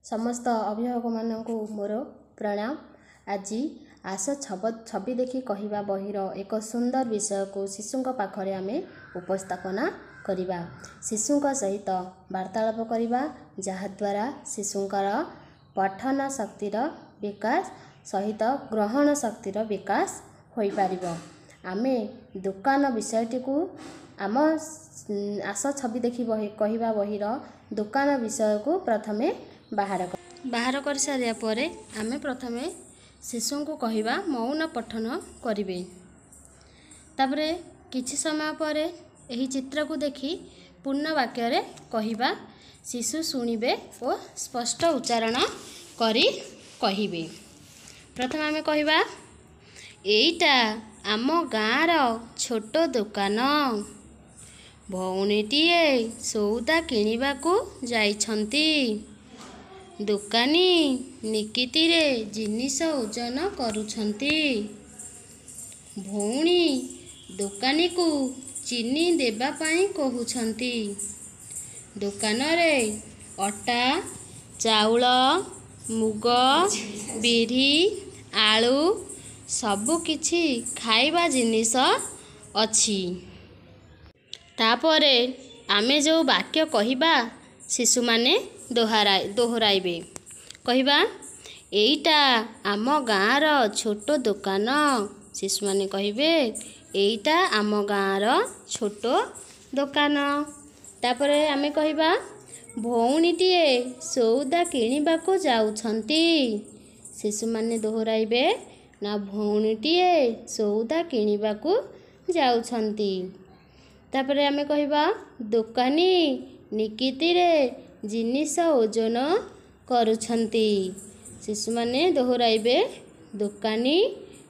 समस्त अभिभावक मानक मोर प्रणाम। आज आस छवि देखि कहवा बहिर एक सुंदर विषय को शिशु पाखरे आमे उपस्थापना करिबा। शिशु सहित वार्तालाप करिबा जहाद्वारा शिशुंकर पठन शक्तिर विकास सहित ग्रहण शक्तिर विकास होई पारिबो। आमे दुकान विषयटी को आम आस छवि देखि कहवा बहिर दुकान विषय को प्रथमे बाहर कर सारिया परे आमे प्रथमे शिशु को कहवा मौन पठन करिवे। तापरे किछि समय परे एही चित्र को देखि पूर्ण वाक्य रे कहवा शिशु सुनिबे और स्पष्ट उच्चारण करी कहिबे। प्रथम आमे कहवा एइटा आम गाँर छोट दुकान, भौणीटीए सौदा किणिबाकू जाइछंती, दुकानी निकितिरे जिनिस ओजन करुछंती, भौणी दुकानी को चीनी देबा पाई कहुछंती, दुकान रे अटा चाउल मुग बिरी आलू सबु किछि खाइबा जिनिस अछि। तापरे आमे जो वाक्य कहिबा शिशु माने दोहराइबे। कहवा एइटा आम गाँर छोट दुकान, शिशु माने कहिबे एइटा आम गाँर छोट दुकान। तापरे आमे कहवा भौणीटीए सौदा किणिबाकू जाउछंती, शिशु माने दोहराइबे ना भौणीटीए सौदा किणिबाकू जाउछंती। तापरे आमे कहवा दुकानी निकितिरे जिनिस ओजन करुछंती, शिशु माने दोहराइबे दुकानी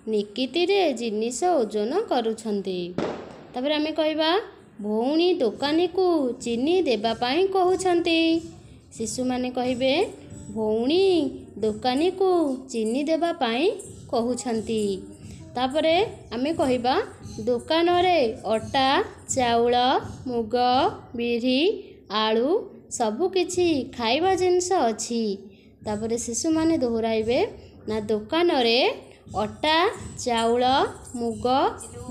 निकितिरे जिनिस ओजन करुछंती। तापरे आमे कहवा भौणी दुकानी को चीनी देबा पाई कहुछंती, शिशु माने कहिबे भौणी दुकानी को चीनी देबा पाई कहुछंती। तापरे आमे कहवा दुकान रे अटा चाउल मुग बिरी आलू सबु किछि खाइबा जिनिस अछि। तापरे शिशु माने दोहराइबे ना दुकान रे अटा चाउल मुग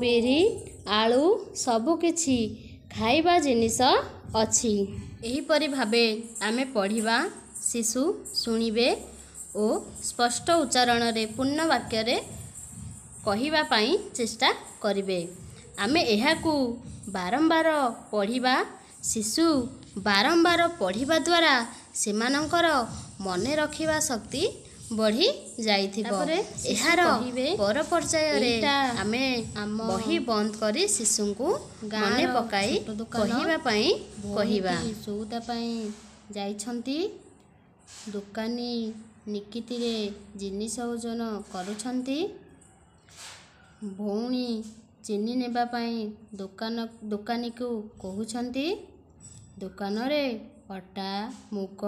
बिरी आलू सबु किछि खाइबा जिनिस अछि। एही परि भाबे आमे पढ़िबा शिशु सुनिबे ओ स्पष्ट उच्चारण रे पूर्ण वाक्य रे कहिबा पाई चेष्टा करिवे। आमे एहाकू बारंबार पढ़िबा, शिशु बारंबार पढ़िबा द्वारा सेमानंकर मने रखिबा शक्ति बढ़ी जाइथिबो। एहार पर पर्याय रे आमे बही बंद करी शिशु को मने पकाई कहिबा पाई कहिबा। सौदा पाई जाइछंती, दुकानी निकितिरे जिनिस ओजन करुछंती, भौणी चीनी नेबा पाई दुकानी को कहुछंती, दुकान रे अटा मुग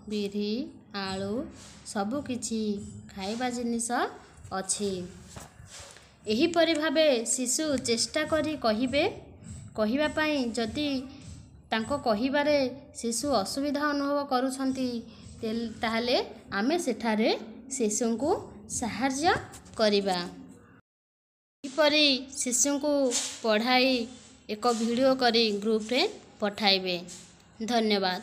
बिरी आलू सबु किछि खाइबा जिनिस अछि। एही परि भाबे शिशु चेष्टा करी कहिबे। कहिबा पाई जदि तांको कहिबारे शिशु असुविधा अनुभव करुछंती ताहले आमे सेठारे शिशु को सहाय्य करिबा। एपरि शिशु को पढ़ाई एक वीडियो करी ग्रुप रे पठाइबे। धन्यवाद।